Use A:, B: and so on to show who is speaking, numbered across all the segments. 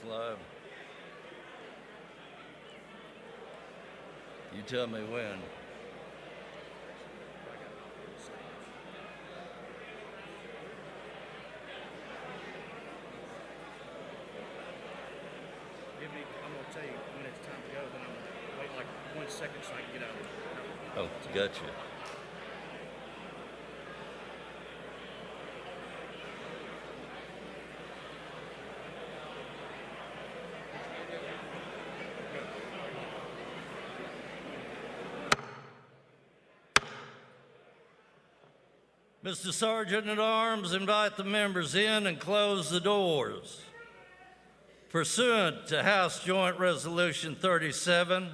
A: live. You tell me when.
B: I'm going to tell you when it's time to go, then I'm going to wait like 1 second so I can get out of it.
A: Oh, gotcha. Mr. Sergeant at Arms, invite the members in and close the doors. Pursuant to House Joint Resolution 37,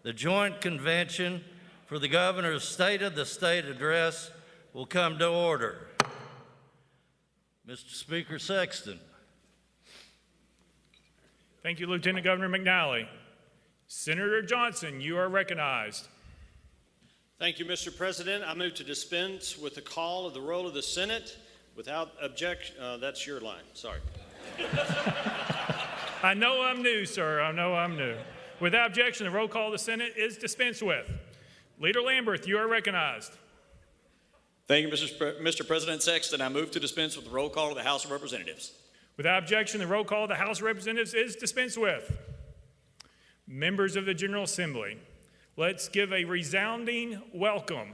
A: the Joint Convention for the Governor's State of the State Address will come to order. Mr. Speaker Sexton.
C: Thank you, Lieutenant Governor McNally. Senator Johnson, you are recognized.
D: Thank you, Mr. President. I move to dispense with the call of the roll of the Senate without objection. That's your line. Sorry.
C: I know I'm new, sir. I know I'm new. Without objection, the roll call of the Senate is dispensed with. Leader Lamberth, you are recognized.
E: Thank you, Mr. President Sexton. I move to dispense with the roll call of the House of Representatives.
C: Without objection, the roll call of the House of Representatives is dispensed with. Members of the General Assembly, let's give a resounding welcome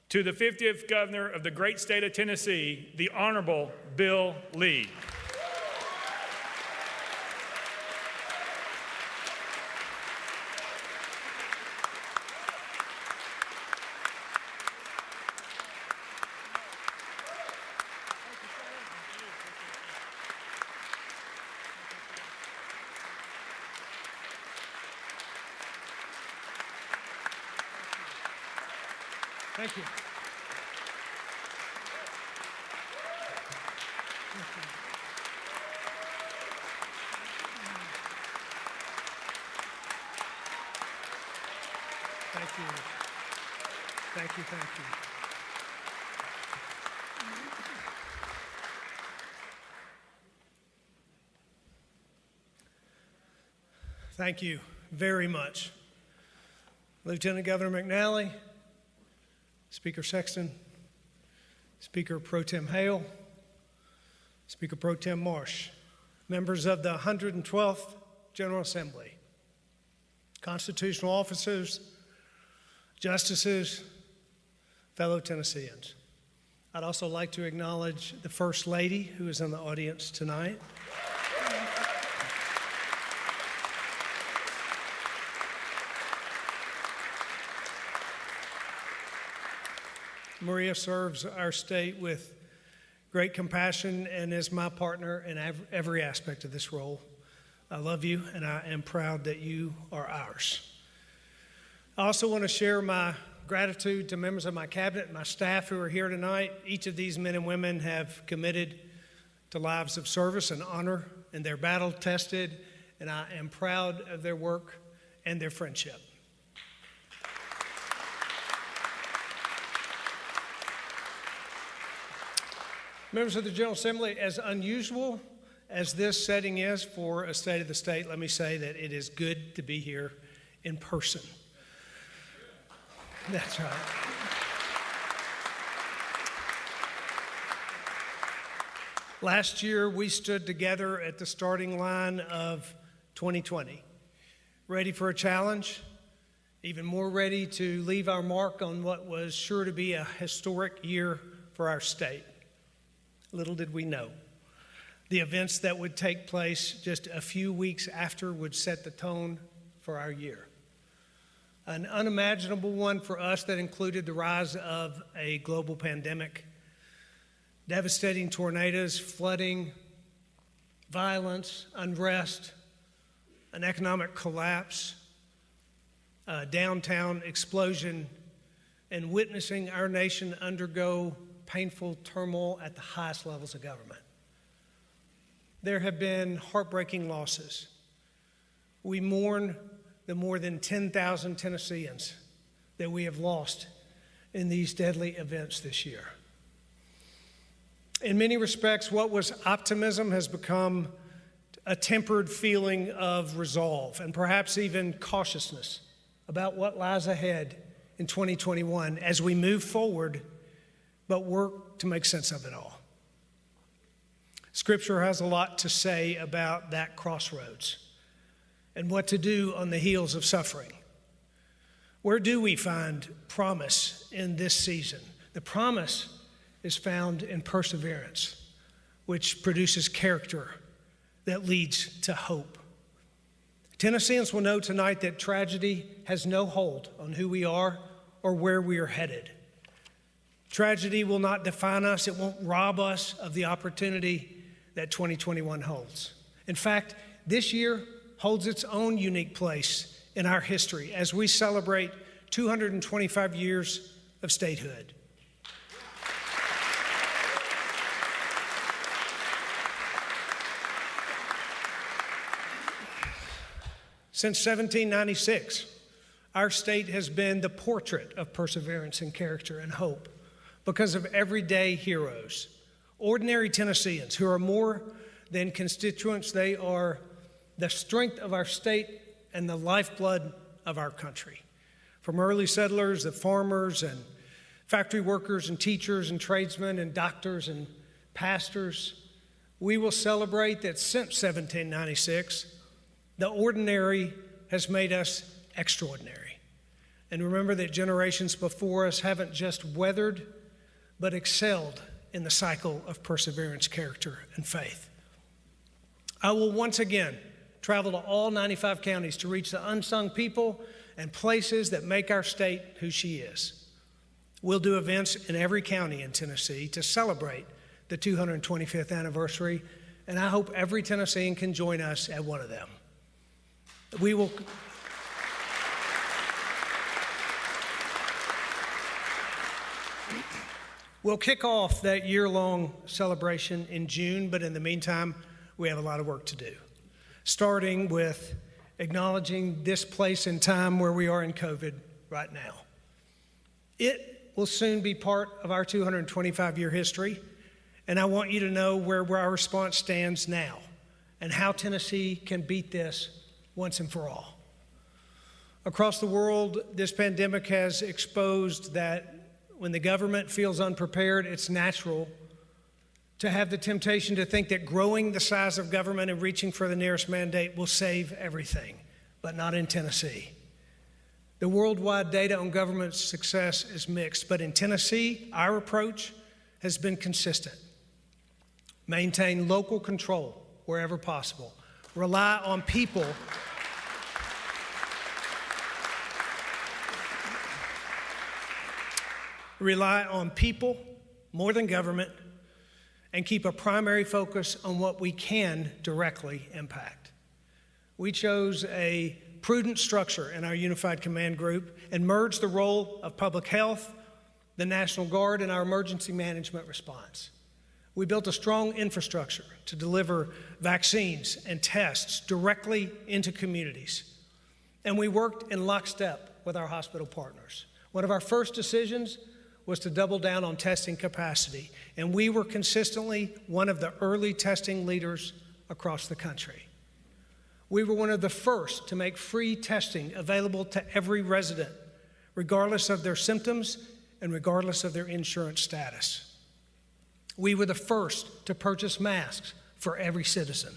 C: to the 50th Governor of the great state of Tennessee, the Honorable Bill Lee.
B: Thank you. Thank you. Thank you. Thank you. Thank you very much, Lieutenant Governor McNally, Speaker Sexton, Speaker Pro Tem Hale, Speaker Pro Tem Marsh, members of the 112th General Assembly, constitutional officers, justices, fellow Tennesseans. I'd also like to acknowledge the First Lady who is in the audience tonight. Maria serves our state with great compassion and is my partner in every aspect of this role. I love you, and I am proud that you are ours. I also want to share my gratitude to members of my cabinet and my staff who are here tonight. Each of these men and women have committed to lives of service and honor, and they're battle-tested, and I am proud of their work and their friendship. Members of the General Assembly, as unusual as this setting is for a State of the State, let me say that it is good to be here in person. That's right. Last year, we stood together at the starting line of 2020, ready for a challenge, even more ready to leave our mark on what was sure to be a historic year for our state. Little did we know, the events that would take place just a few weeks after would set the tone for our year. An unimaginable one for us that included the rise of a global pandemic, devastating tornadoes, flooding, violence, unrest, an economic collapse, a downtown explosion, and witnessing our nation undergo painful turmoil at the highest levels of government. There have been heartbreaking losses. We mourn the more than 10,000 Tennesseans that we have lost in these deadly events this year. In many respects, what was optimism has become a tempered feeling of resolve and perhaps even cautiousness about what lies ahead in 2021 as we move forward, but work to make sense of it all. Scripture has a lot to say about that crossroads and what to do on the heels of suffering. Where do we find promise in this season? The promise is found in perseverance, which produces character that leads to hope. Tennesseans will know tonight that tragedy has no hold on who we are or where we are headed. Tragedy will not define us. It won't rob us of the opportunity that 2021 holds. In fact, this year holds its own unique place in our history as we celebrate 225 years of statehood. Since 1796, our state has been the portrait of perseverance and character and hope because of everyday heroes, ordinary Tennesseans who are more than constituents. They are the strength of our state and the lifeblood of our country. From early settlers, the farmers and factory workers and teachers and tradesmen and doctors and pastors, we will celebrate that since 1796, the ordinary has made us extraordinary. And remember that generations before us haven't just weathered, but excelled in the cycle of perseverance, character, and faith. I will once again travel to all 95 counties to reach the unsung people and places that make our state who she is. We'll do events in every county in Tennessee to celebrate the 225th anniversary, and I hope every Tennessean can join us at one of them. We'll kick off that year-long celebration in June, but in the meantime, we have a lot of work to do, starting with acknowledging this place and time where we are in COVID right now. It will soon be part of our 225-year history, and I want you to know where our response stands now and how Tennessee can beat this once and for all. Across the world, this pandemic has exposed that when the government feels unprepared, it's natural to have the temptation to think that growing the size of government and reaching for the nearest mandate will save everything, but not in Tennessee. The worldwide data on government success is mixed, but in Tennessee, our approach has been consistent. Maintain local control wherever possible. Rely on people. Rely on people more than government, and keep a primary focus on what we can directly impact. We chose a prudent structure in our unified command group and merged the role of public health, the National Guard, and our emergency management response. We built a strong infrastructure to deliver vaccines and tests directly into communities. And we worked in lockstep with our hospital partners. One of our first decisions was to double down on testing capacity, and we were consistently one of the early testing leaders across the country. We were one of the first to make free testing available to every resident, regardless of their symptoms and regardless of their insurance status. We were the first to purchase masks for every citizen.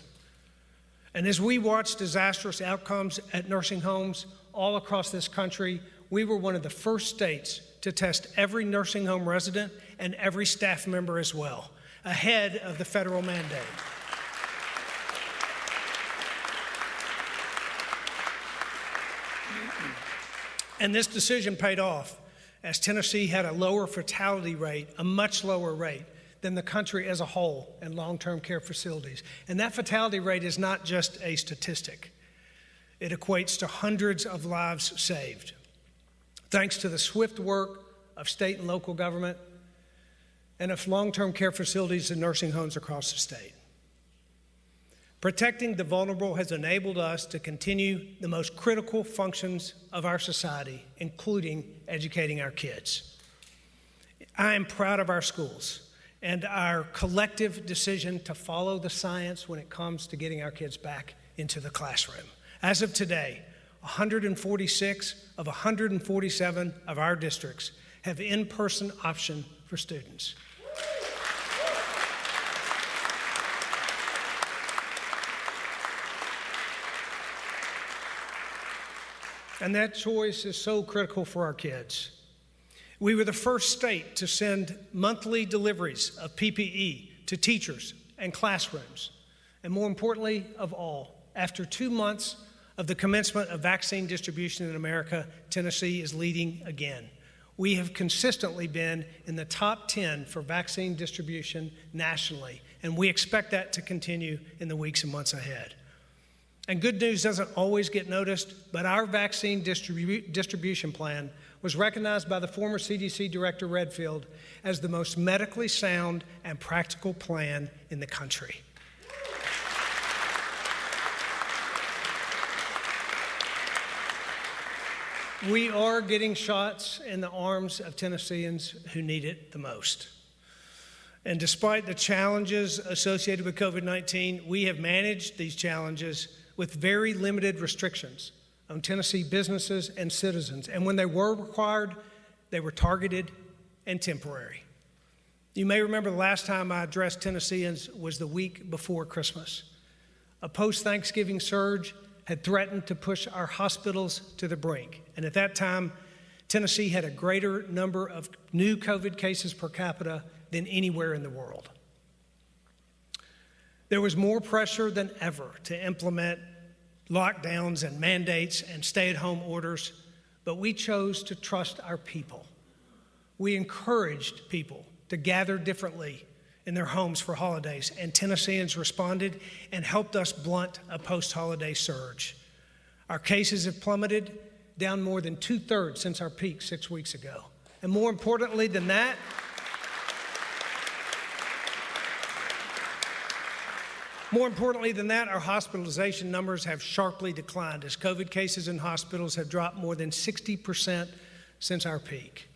B: And as we watched disastrous outcomes at nursing homes all across this country, we were one of the first states to test every nursing home resident and every staff member as well, ahead of the federal mandate. And this decision paid off, as Tennessee had a lower fatality rate, a much lower rate than the country as a whole in long-term care facilities. And that fatality rate is not just a statistic. It equates to hundreds of lives saved, thanks to the swift work of state and local government and of long-term care facilities and nursing homes across the state. Protecting the vulnerable has enabled us to continue the most critical functions of our society, including educating our kids. I am proud of our schools and our collective decision to follow the science when it comes to getting our kids back into the classroom. As of today, 146 of 147 of our districts have in-person option for students. And that choice is so critical for our kids. We were the first state to send monthly deliveries of PPE to teachers and classrooms. And more importantly of all, after 2 months of the commencement of vaccine distribution in America, Tennessee is leading again. We have consistently been in the top 10 for vaccine distribution nationally, and we expect that to continue in the weeks and months ahead. And good news doesn't always get noticed, but our vaccine distribution plan was recognized by the former CDC Director Redfield as the most medically sound and practical plan in the country. We are getting shots in the arms of Tennesseans who need it the most. And despite the challenges associated with COVID-19, we have managed these challenges with very limited restrictions on Tennessee businesses and citizens. And when they were required, they were targeted and temporary. You may remember the last time I addressed Tennesseans was the week before Christmas. A post-Thanksgiving surge had threatened to push our hospitals to the brink. And at that time, Tennessee had a greater number of new COVID cases per capita than anywhere in the world. There was more pressure than ever to implement lockdowns and mandates and stay-at-home orders, but we chose to trust our people. We encouraged people to gather differently in their homes for holidays, and Tennesseans responded and helped us blunt a post-holiday surge. Our cases have plummeted, down more than 2/3 since our peak 6 weeks ago. And more importantly than that, our hospitalization numbers have sharply declined as COVID cases in hospitals have dropped more than 60% since our peak.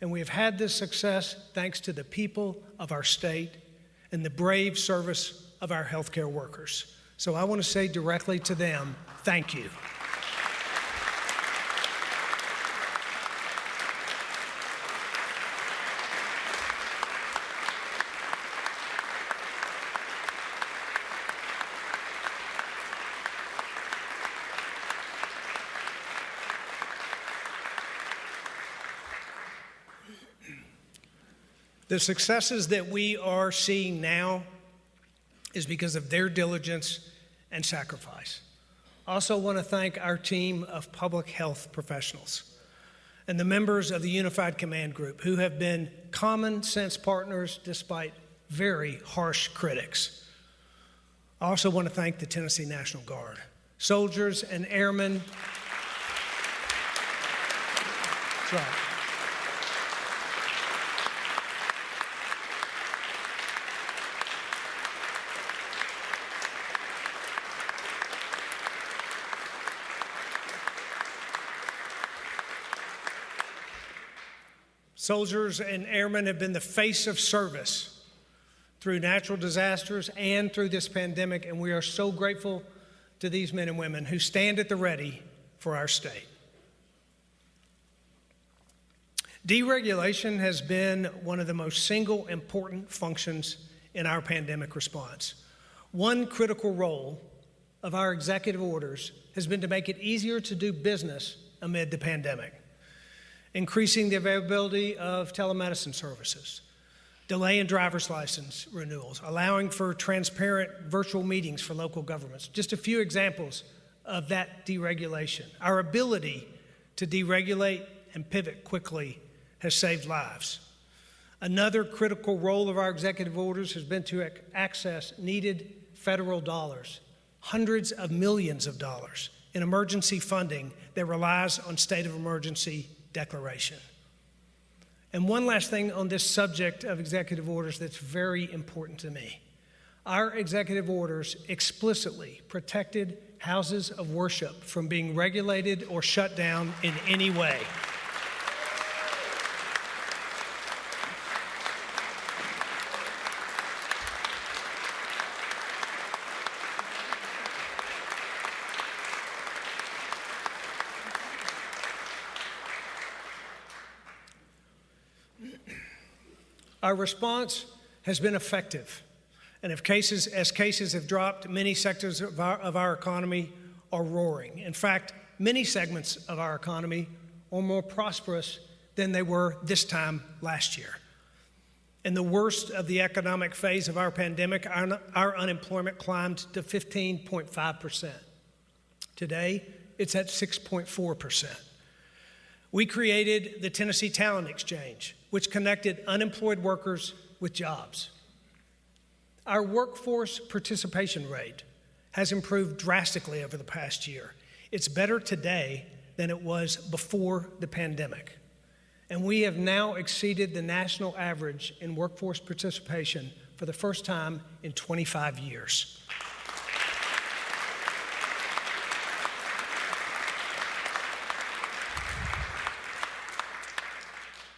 B: And we have had this success thanks to the people of our state and the brave service of our healthcare workers. So I want to say directly to them, thank you. The successes that we are seeing now is because of their diligence and sacrifice. I also want to thank our team of public health professionals and the members of the Unified Command Group who have been common sense partners despite very harsh critics. I also want to thank the Tennessee National Guard, soldiers and airmen. That's right. Soldiers and airmen have been the face of service through natural disasters and through this pandemic, and we are so grateful to these men and women who stand at the ready for our state. Deregulation has been one of the most single important functions in our pandemic response. One critical role of our executive orders has been to make it easier to do business amid the pandemic. Increasing the availability of telemedicine services, delaying driver's license renewals, allowing for transparent virtual meetings for local governments. Just a few examples of that deregulation. Our ability to deregulate and pivot quickly has saved lives. Another critical role of our executive orders has been to access needed federal dollars, hundreds of millions of dollars in emergency funding that relies on state of emergency declaration. And one last thing on this subject of executive orders that's very important to me. Our executive orders explicitly protected houses of worship from being regulated or shut down in any way. Our response has been effective, and as cases have dropped, many sectors of our economy are roaring. In fact, many segments of our economy are more prosperous than they were this time last year. In the worst of the economic phase of our pandemic, our unemployment climbed to 15.5%. Today, it's at 6.4%. We created the Tennessee Talent Exchange, which connected unemployed workers with jobs. Our workforce participation rate has improved drastically over the past year. It's better today than it was before the pandemic. And we have now exceeded the national average in workforce participation for the first time in 25 years.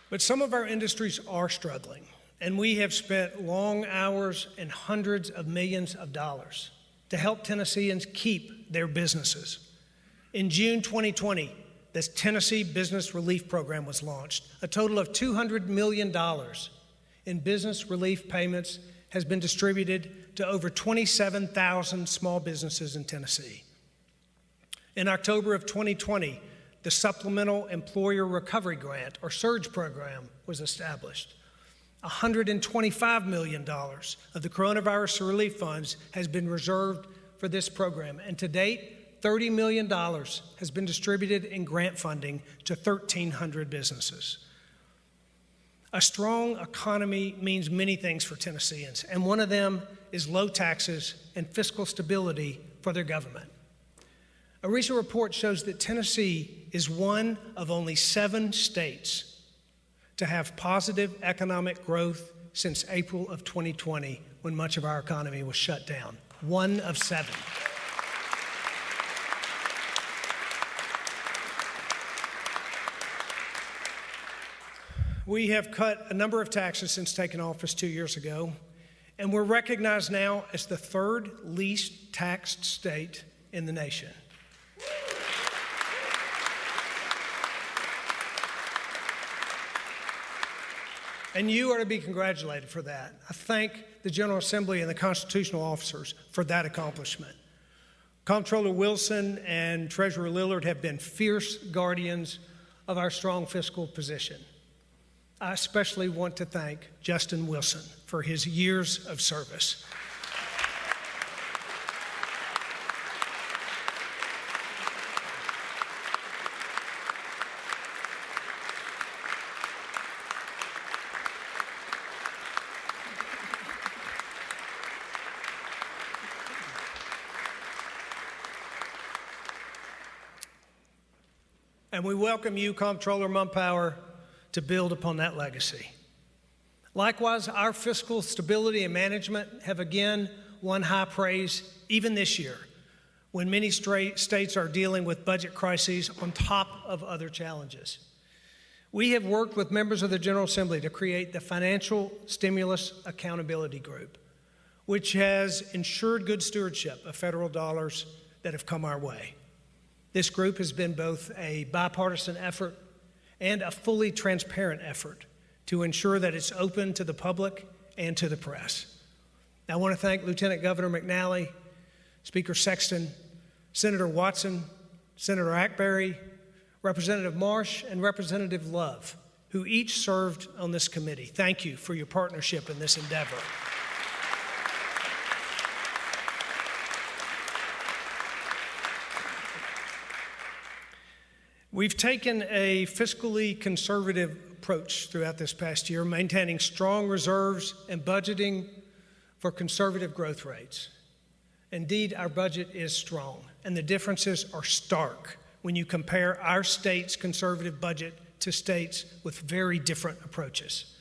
B: But some of our industries are struggling, and we have spent long hours and hundreds of millions of dollars to help Tennesseans keep their businesses. In June 2020, the Tennessee Business Relief Program was launched. A total of $200 million in business relief payments has been distributed to over 27,000 small businesses in Tennessee. In October of 2020, the Supplemental Employer Recovery Grant, or SURGE program, was established. $125 million of the coronavirus relief funds has been reserved for this program, and to date, $30 million has been distributed in grant funding to 1,300 businesses. A strong economy means many things for Tennesseans, and one of them is low taxes and fiscal stability for their government. A recent report shows that Tennessee is one of only 7 states to have positive economic growth since April of 2020, when much of our economy was shut down. 1 of 7. We have cut a number of taxes since taking office 2 years ago, and we're recognized now as the 3rd least taxed state in the nation. And you are to be congratulated for that. I thank the General Assembly and the constitutional officers for that accomplishment. Comptroller Wilson and Treasurer Lillard have been fierce guardians of our strong fiscal position. I especially want to thank Justin Wilson for his years of service. And we welcome you, Comptroller Mumpower, to build upon that legacy. Likewise, our fiscal stability and management have again won high praise even this year, when many states are dealing with budget crises on top of other challenges. We have worked with members of the General Assembly to create the Financial Stimulus Accountability Group, which has ensured good stewardship of federal dollars that have come our way. This group has been both a bipartisan effort and a fully transparent effort to ensure that it's open to the public and to the press. Now, I want to thank Lieutenant Governor McNally, Speaker Sexton, Senator Watson, Senator Ackberry, Representative Marsh, and Representative Love, who each served on this committee. Thank you for your partnership in this endeavor. We've taken a fiscally conservative approach throughout this past year, maintaining strong reserves and budgeting for conservative growth rates. Indeed, our budget is strong, and the differences are stark when you compare our state's conservative budget to states with very different approaches.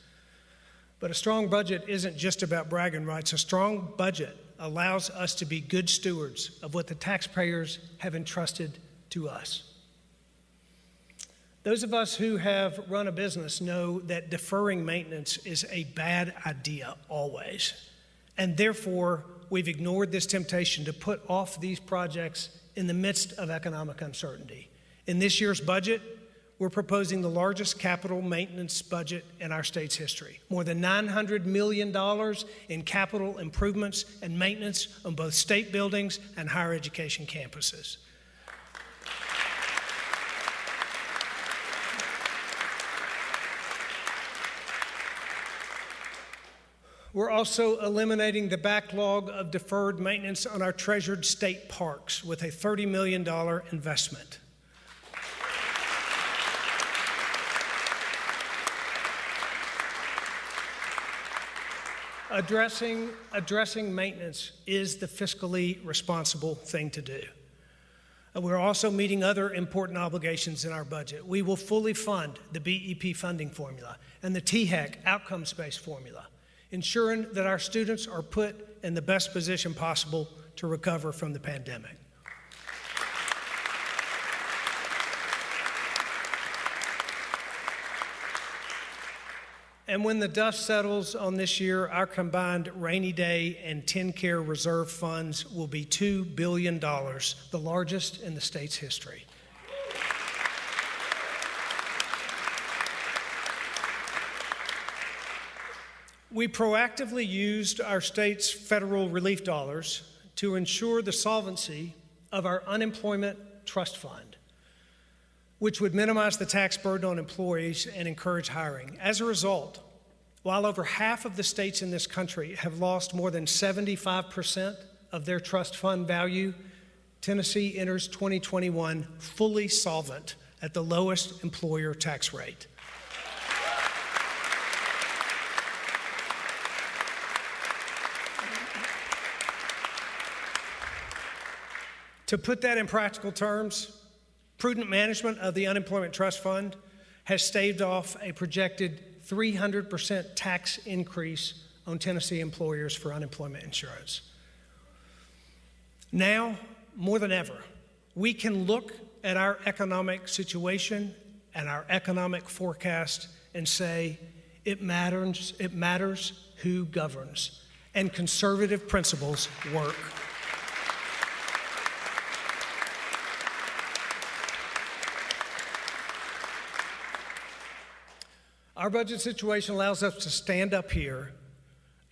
B: But a strong budget isn't just about bragging rights. A strong budget allows us to be good stewards of what the taxpayers have entrusted to us. Those of us who have run a business know that deferring maintenance is a bad idea always, and therefore we've ignored this temptation to put off these projects in the midst of economic uncertainty. In this year's budget, we're proposing the largest capital maintenance budget in our state's history. More than $900 million in capital improvements and maintenance on both state buildings and higher education campuses. We're also eliminating the backlog of deferred maintenance on our treasured state parks with a $30 million investment. Addressing maintenance is the fiscally responsible thing to do. We're also meeting other important obligations in our budget. We will fully fund the BEP funding formula and the THEC outcomes-based formula, ensuring that our students are put in the best position possible to recover from the pandemic. And when the dust settles on this year, our combined rainy day and TennCare reserve funds will be $2 billion, the largest in the state's history. We proactively used our state's federal relief dollars to ensure the solvency of our unemployment trust fund, which would minimize the tax burden on employees and encourage hiring. As a result, while over half of the states in this country have lost more than 75% of their trust fund value, Tennessee enters 2021 fully solvent at the lowest employer tax rate. To put that in practical terms, prudent management of the Unemployment Trust Fund has staved off a projected 300% tax increase on Tennessee employers for unemployment insurance. Now, more than ever, we can look at our economic situation and our economic forecast and say, it matters who governs, and conservative principles work. Our budget situation allows us to stand up here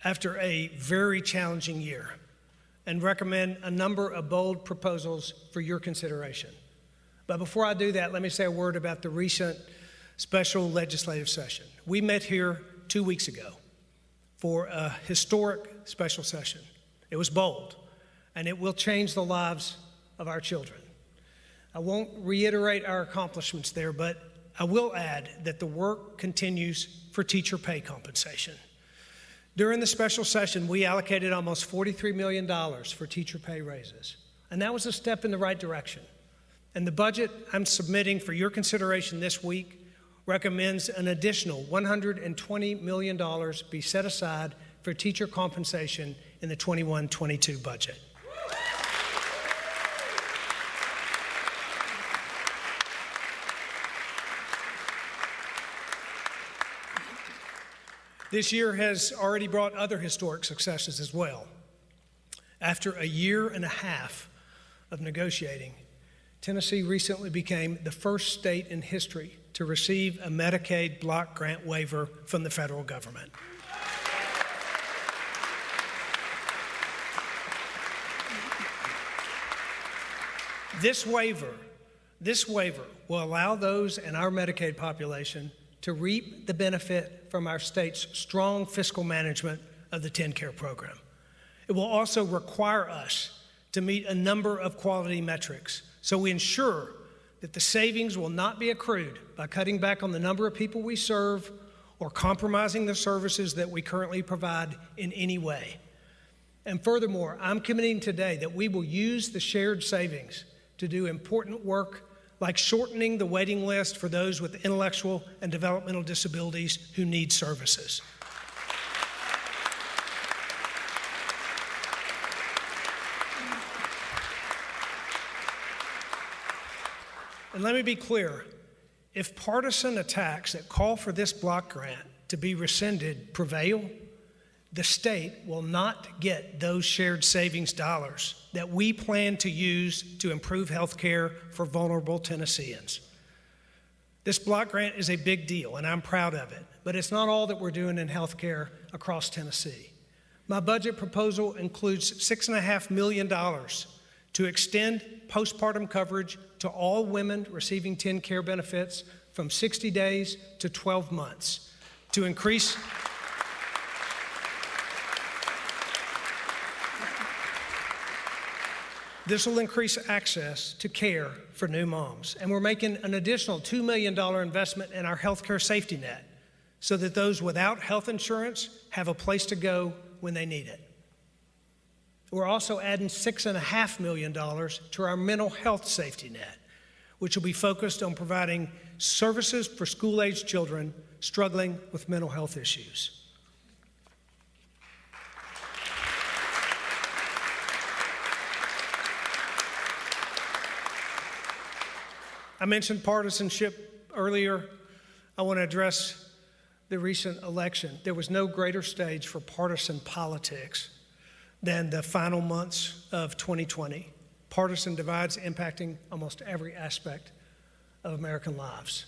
B: after a very challenging year and recommend a number of bold proposals for your consideration. But before I do that, let me say a word about the recent special legislative session. We met here 2 weeks ago for a historic special session. It was bold, and it will change the lives of our children. I won't reiterate our accomplishments there, but I will add that the work continues for teacher pay compensation. During the special session, we allocated almost $43 million for teacher pay raises, and that was a step in the right direction. And the budget I'm submitting for your consideration this week recommends an additional $120 million be set aside for teacher compensation in the 21-22 budget. This year has already brought other historic successes as well. After a year and a half of negotiating, Tennessee recently became the first state in history to receive a Medicaid block grant waiver from the federal government. This waiver will allow those in our Medicaid population to reap the benefit from our state's strong fiscal management of the TennCare program. It will also require us to meet a number of quality metrics, so we ensure that the savings will not be accrued by cutting back on the number of people we serve or compromising the services that we currently provide in any way. And furthermore, I'm committing today that we will use the shared savings to do important work like shortening the waiting list for those with intellectual and developmental disabilities who need services. And let me be clear, if partisan attacks that call for this block grant to be rescinded prevail, the state will not get those shared savings dollars that we plan to use to improve health care for vulnerable Tennesseans. This block grant is a big deal, and I'm proud of it, but it's not all that we're doing in healthcare across Tennessee. My budget proposal includes $6.5 million to extend postpartum coverage to all women receiving TennCare benefits from 60 days to 12 months, to increase This will increase access to care for new moms. And we're making an additional $2 million investment in our healthcare safety net so that those without health insurance have a place to go when they need it. We're also adding $6.5 million to our mental health safety net, which will be focused on providing services for school-aged children struggling with mental health issues. I mentioned partisanship earlier. I want to address the recent election. There was no greater stage for partisan politics than the final months of 2020. Partisan divides impacting almost every aspect of American lives.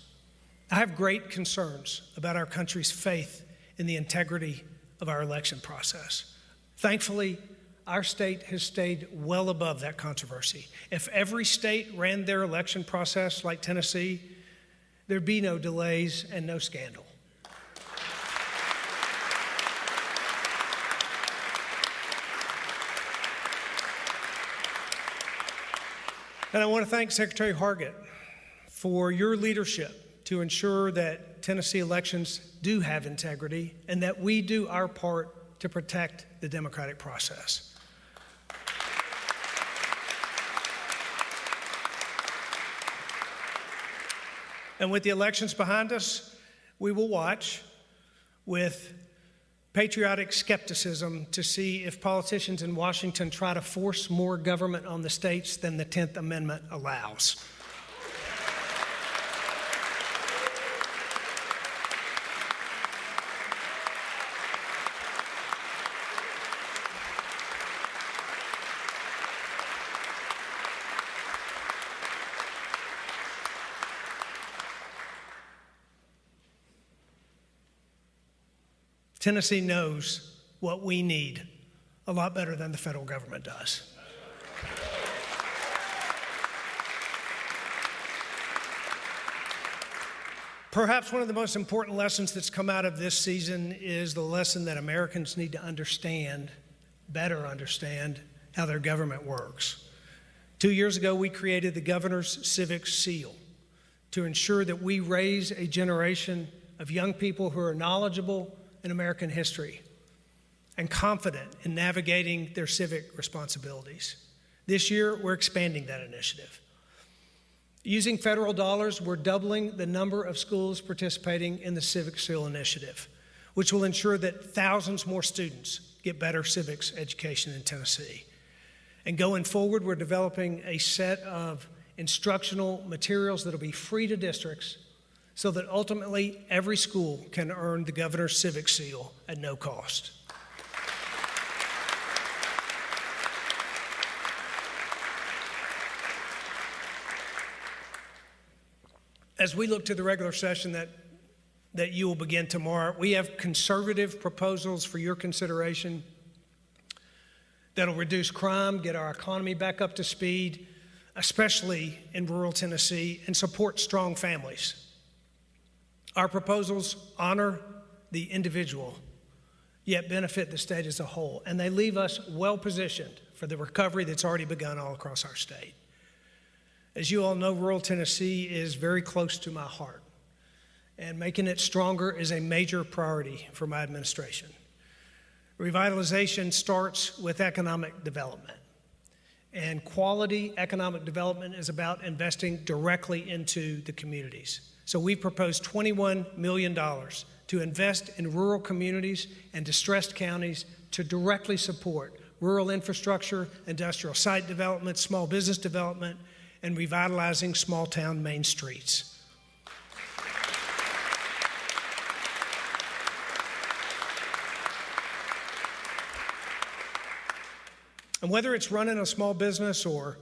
B: I have great concerns about our country's faith in the integrity of our election process. Thankfully, our state has stayed well above that controversy. If every state ran their election process like Tennessee, there'd be no delays and no scandal. And I want to thank Secretary Hargett for your leadership to ensure that Tennessee elections do have integrity and that we do our part to protect the democratic process. And with the elections behind us, we will watch with patriotic skepticism to see if politicians in Washington try to force more government on the states than the 10th Amendment allows. Tennessee knows what we need a lot better than the federal government does. Perhaps one of the most important lessons that's come out of this season is the lesson that Americans need to understand, better understand, how their government works. 2 years ago, we created the Governor's Civic Seal to ensure that we raise a generation of young people who are knowledgeable in American history and confident in navigating their civic responsibilities. This year, we're expanding that initiative. Using federal dollars, we're doubling the number of schools participating in the Civic Seal initiative, which will ensure that thousands more students get better civics education in Tennessee. And going forward, we're developing a set of instructional materials that will be free to districts so that ultimately every school can earn the Governor's Civic Seal at no cost. As we look to the regular session that you will begin tomorrow, we have conservative proposals for your consideration that'll reduce crime, get our economy back up to speed, especially in rural Tennessee, and support strong families. Our proposals honor the individual, yet benefit the state as a whole, and they leave us well positioned for the recovery that's already begun all across our state. As you all know, rural Tennessee is very close to my heart, and making it stronger is a major priority for my administration. Revitalization starts with economic development, and quality economic development is about investing directly into the communities. So we proposed $21 million to invest in rural communities and distressed counties to directly support rural infrastructure, industrial site development, small business development, and revitalizing small town main streets. And whether it's running a small business or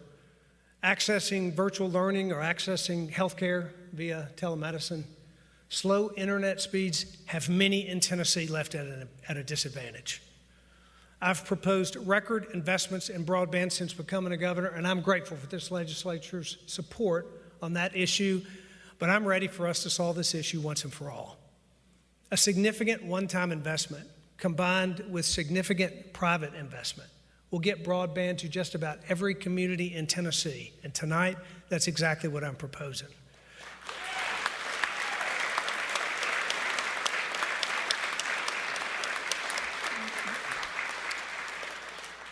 B: accessing virtual learning or accessing healthcare, via telemedicine. Slow internet speeds have many in Tennessee left at a disadvantage. I've proposed record investments in broadband since becoming a governor, and I'm grateful for this legislature's support on that issue, but I'm ready for us to solve this issue once and for all. A significant one-time investment combined with significant private investment will get broadband to just about every community in Tennessee, and tonight, that's exactly what I'm proposing.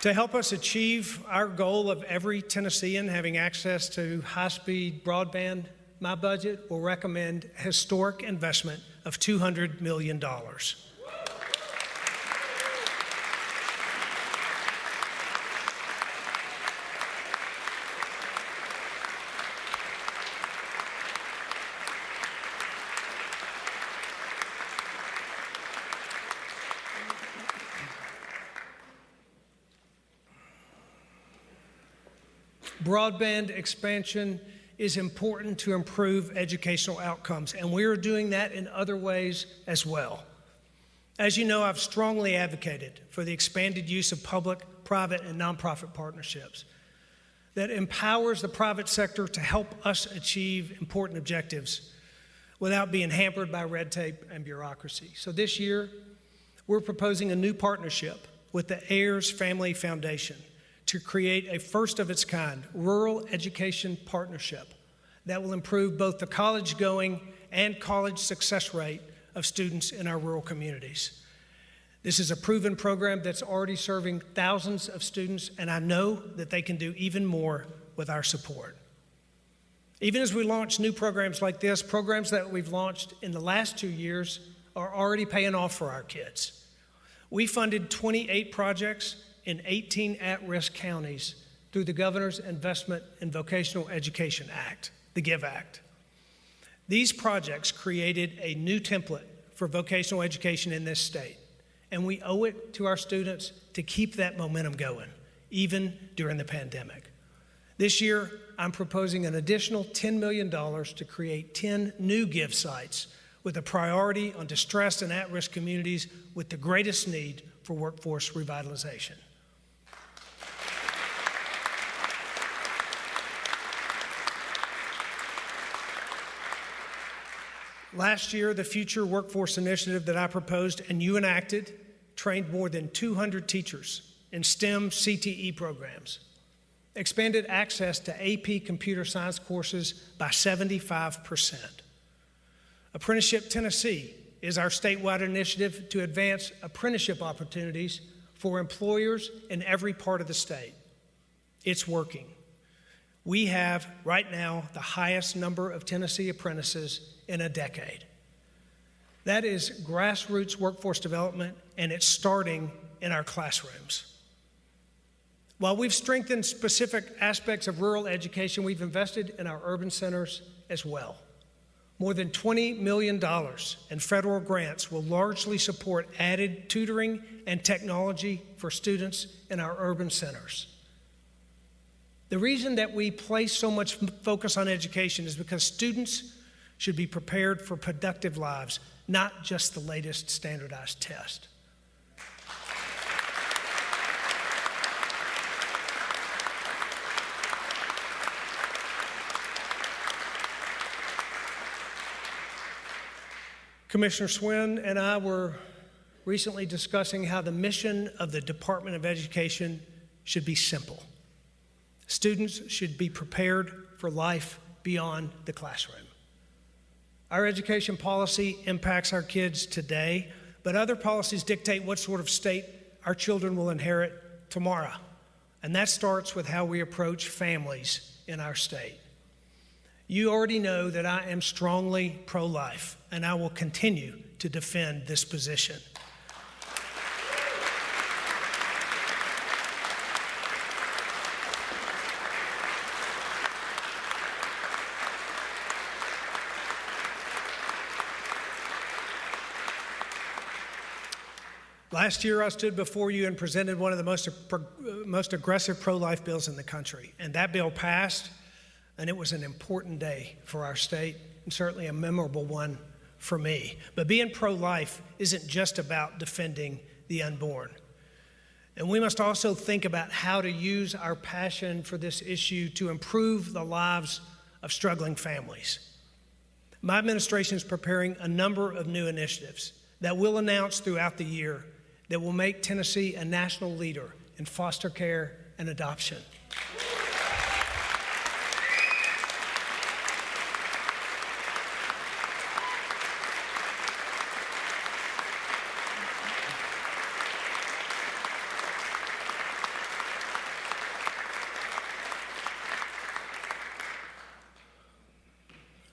B: To help us achieve our goal of every Tennessean having access to high-speed broadband, my budget will recommend historic investment of $200 million. Broadband expansion is important to improve educational outcomes, and we are doing that in other ways as well. As you know, I've strongly advocated for the expanded use of public, private, and nonprofit partnerships that empowers the private sector to help us achieve important objectives without being hampered by red tape and bureaucracy. So this year, we're proposing a new partnership with the Ayers Family Foundation to create a first-of-its-kind rural education partnership that will improve both the college-going and college success rate of students in our rural communities. This is a proven program that's already serving thousands of students, and I know that they can do even more with our support. Even as we launch new programs like this, programs that we've launched in the last 2 years are already paying off for our kids. We funded 28 projects in 18 at-risk counties through the Governor's Investment in Vocational Education Act, the GIVE Act. These projects created a new template for vocational education in this state, and we owe it to our students to keep that momentum going, even during the pandemic. This year, I'm proposing an additional $10 million to create 10 new GIVE sites with a priority on distressed and at-risk communities with the greatest need for workforce revitalization. Last year, the Future Workforce Initiative that I proposed and you enacted trained more than 200 teachers in STEM CTE programs, expanded access to AP computer science courses by 75%. Apprenticeship Tennessee is our statewide initiative to advance apprenticeship opportunities for employers in every part of the state. It's working. We have, right now, the highest number of Tennessee apprentices in a decade. That is grassroots workforce development, and it's starting in our classrooms. While we've strengthened specific aspects of rural education, we've invested in our urban centers as well. More than $20 million in federal grants will largely support added tutoring and technology for students in our urban centers. The reason that we place so much focus on education is because students should be prepared for productive lives, not just the latest standardized test. Commissioner Swin and I were recently discussing how the mission of the Department of Education should be simple. Students should be prepared for life beyond the classroom. Our education policy impacts our kids today, but other policies dictate what sort of state our children will inherit tomorrow. And that starts with how we approach families in our state. You already know that I am strongly pro-life, and I will continue to defend this position. Last year, I stood before you and presented one of the most aggressive pro-life bills in the country, and that bill passed, and it was an important day for our state and certainly a memorable one for me. But being pro-life isn't just about defending the unborn. And we must also think about how to use our passion for this issue to improve the lives of struggling families. My administration is preparing a number of new initiatives that we'll announce throughout the year that will make Tennessee a national leader in foster care and adoption.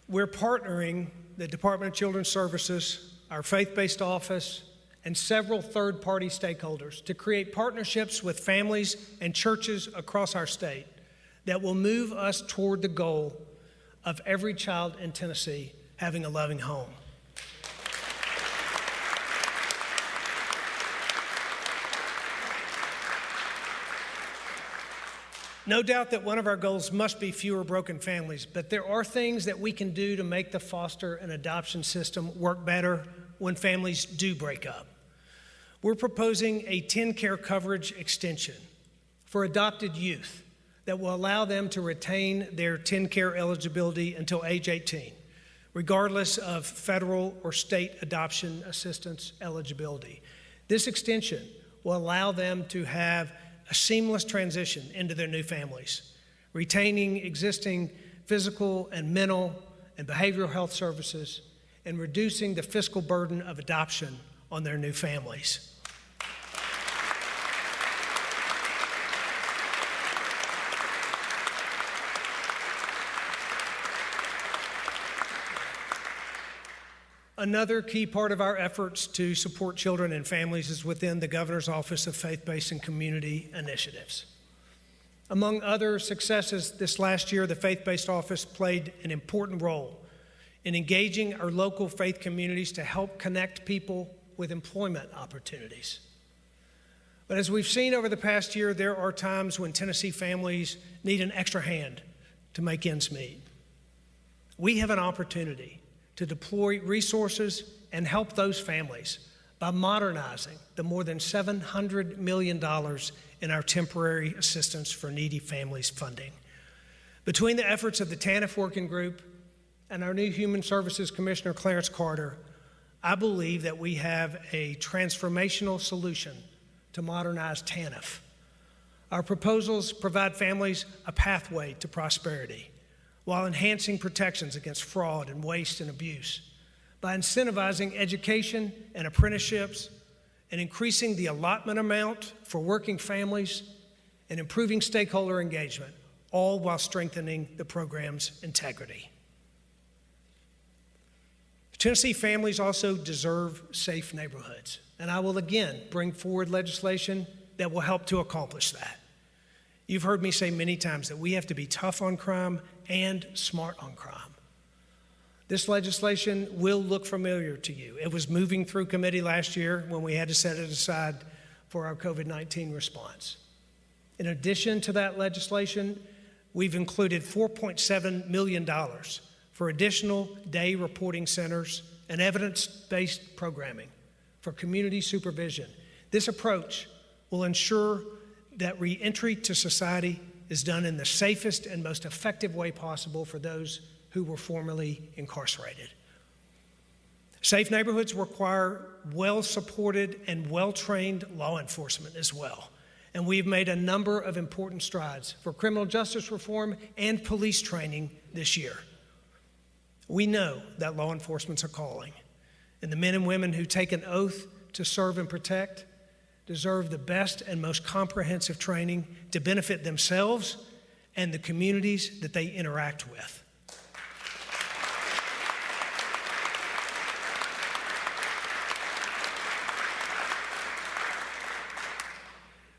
B: We're partnering the Department of Children's Services, our faith-based office, and several third-party stakeholders to create partnerships with families and churches across our state that will move us toward the goal of every child in Tennessee having a loving home. No doubt that one of our goals must be fewer broken families, but there are things that we can do to make the foster and adoption system work better when families do break up. We're proposing a TennCare coverage extension for adopted youth that will allow them to retain their TennCare eligibility until age 18, regardless of federal or state adoption assistance eligibility. This extension will allow them to have a seamless transition into their new families, retaining existing physical and mental and behavioral health services, and reducing the fiscal burden of adoption on their new families. Another key part of our efforts to support children and families is within the Governor's Office of Faith-Based and Community Initiatives. Among other successes this last year, the Faith-Based Office played an important role in engaging our local faith communities to help connect people with employment opportunities. But as we've seen over the past year, there are times when Tennessee families need an extra hand to make ends meet. We have an opportunity to deploy resources and help those families by modernizing the more than $700 million in our temporary assistance for needy families funding. Between the efforts of the TANF Working Group and our new Human Services Commissioner, Clarence Carter, I believe that we have a transformational solution to modernize TANF. Our proposals provide families a pathway to prosperity, while enhancing protections against fraud and waste and abuse, by incentivizing education and apprenticeships, and increasing the allotment amount for working families, and improving stakeholder engagement, all while strengthening the program's integrity. Tennessee families also deserve safe neighborhoods, and I will again bring forward legislation that will help to accomplish that. You've heard me say many times that we have to be tough on crime and smart on crime. This legislation will look familiar to you. It was moving through committee last year when we had to set it aside for our COVID-19 response. In addition to that legislation, we've included $4.7 million for additional day reporting centers and evidence-based programming for community supervision. This approach will ensure that reentry to society is done in the safest and most effective way possible for those who were formerly incarcerated. Safe neighborhoods require well-supported and well-trained law enforcement as well. And we've made a number of important strides for criminal justice reform and police training this year. We know that law enforcement's a calling, and the men and women who take an oath to serve and protect deserve the best and most comprehensive training to benefit themselves and the communities that they interact with.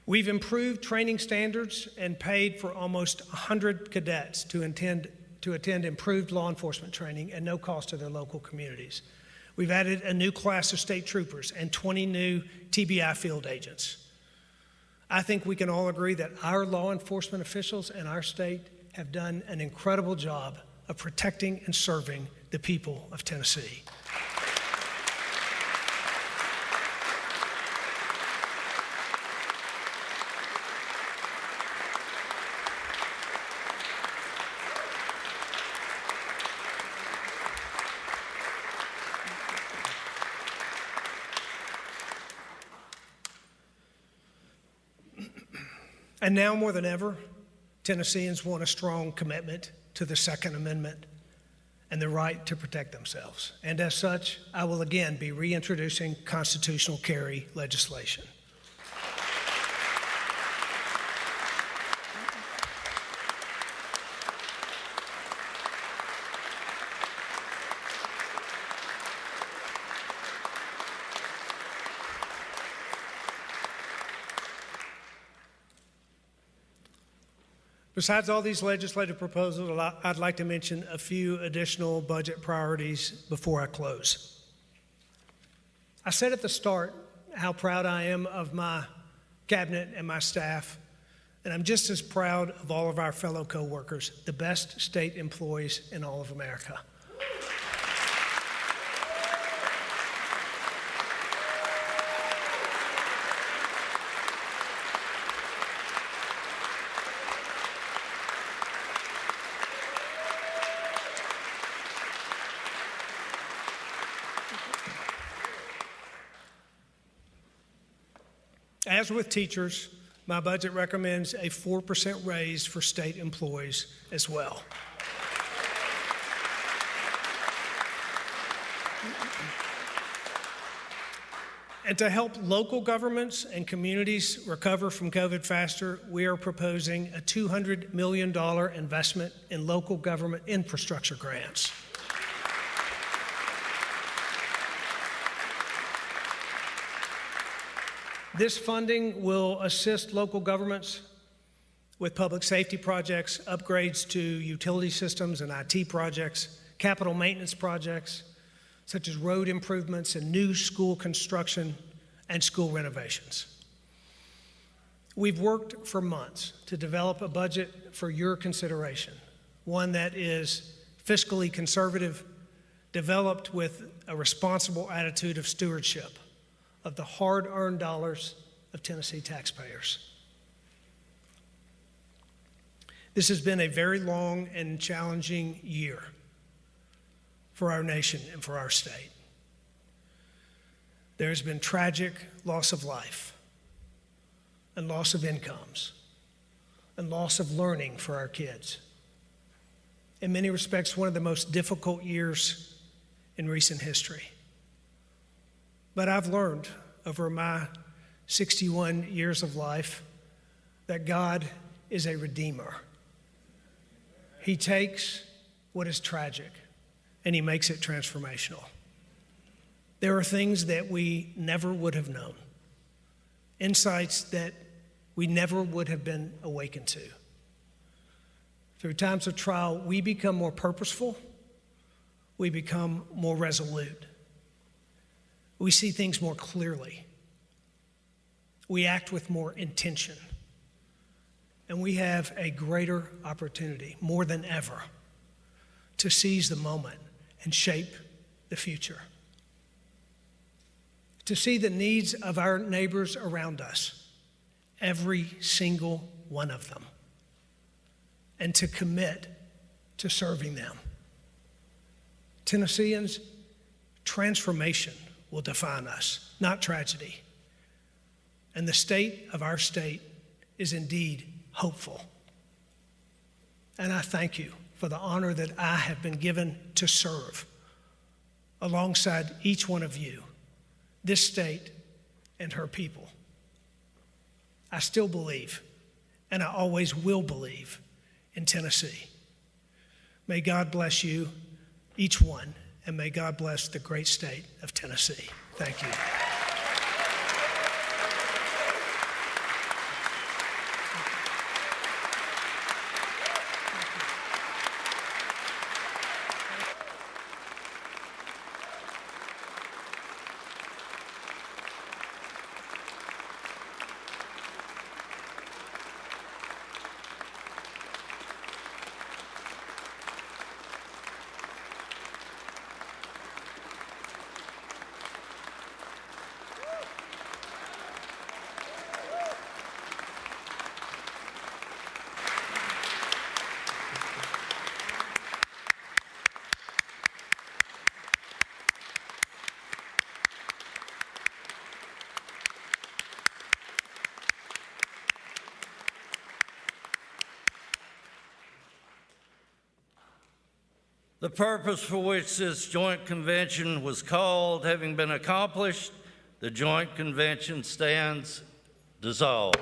B: We've improved training standards and paid for almost 100 cadets to attend improved law enforcement training at no cost to their local communities. We've added a new class of state troopers and 20 new TBI field agents. I think we can all agree that our law enforcement officials in our state have done an incredible job of protecting and serving the people of Tennessee. And now more than ever, Tennesseans want a strong commitment to the Second Amendment and the right to protect themselves. And as such, I will again be reintroducing constitutional carry legislation. Besides all these legislative proposals, I'd like to mention a few additional budget priorities before I close. I said at the start how proud I am of my cabinet and my staff, and I'm just as proud of all of our fellow co-workers, the best state employees in all of America. As with teachers, my budget recommends a 4% raise for state employees as well. And to help local governments and communities recover from COVID faster, we are proposing a $200 million investment in local government infrastructure grants. This funding will assist local governments with public safety projects, upgrades to utility systems and IT projects, capital maintenance projects, such as road improvements and new school construction and school renovations. We've worked for months to develop a budget for your consideration, one that is fiscally conservative, developed with a responsible attitude of stewardship of the hard-earned dollars of Tennessee taxpayers. This has been a very long and challenging year for our nation and for our state. There has been tragic loss of life and loss of incomes and loss of learning for our kids. In many respects, one of the most difficult years in recent history. But I've learned over my 61 years of life that God is a redeemer. He takes what is tragic and he makes it transformational. There are things that we never would have known, insights that we never would have been awakened to. Through times of trial, we become more purposeful, we become more resolute. We see things more clearly. We act with more intention. And we have a greater opportunity, more than ever, to seize the moment and shape the future. To see the needs of our neighbors around us, every single one of them, and to commit to serving them. Tennesseans, transformation will define us, not tragedy. And the state of our state is indeed hopeful. And I thank you for the honor that I have been given to serve alongside each one of you, this state and her people. I still believe, and I always will believe, in Tennessee. May God bless you, each one, and may God bless the great state of Tennessee. Thank you.
A: The purpose for which this joint convention was called having been accomplished, the joint convention stands dissolved.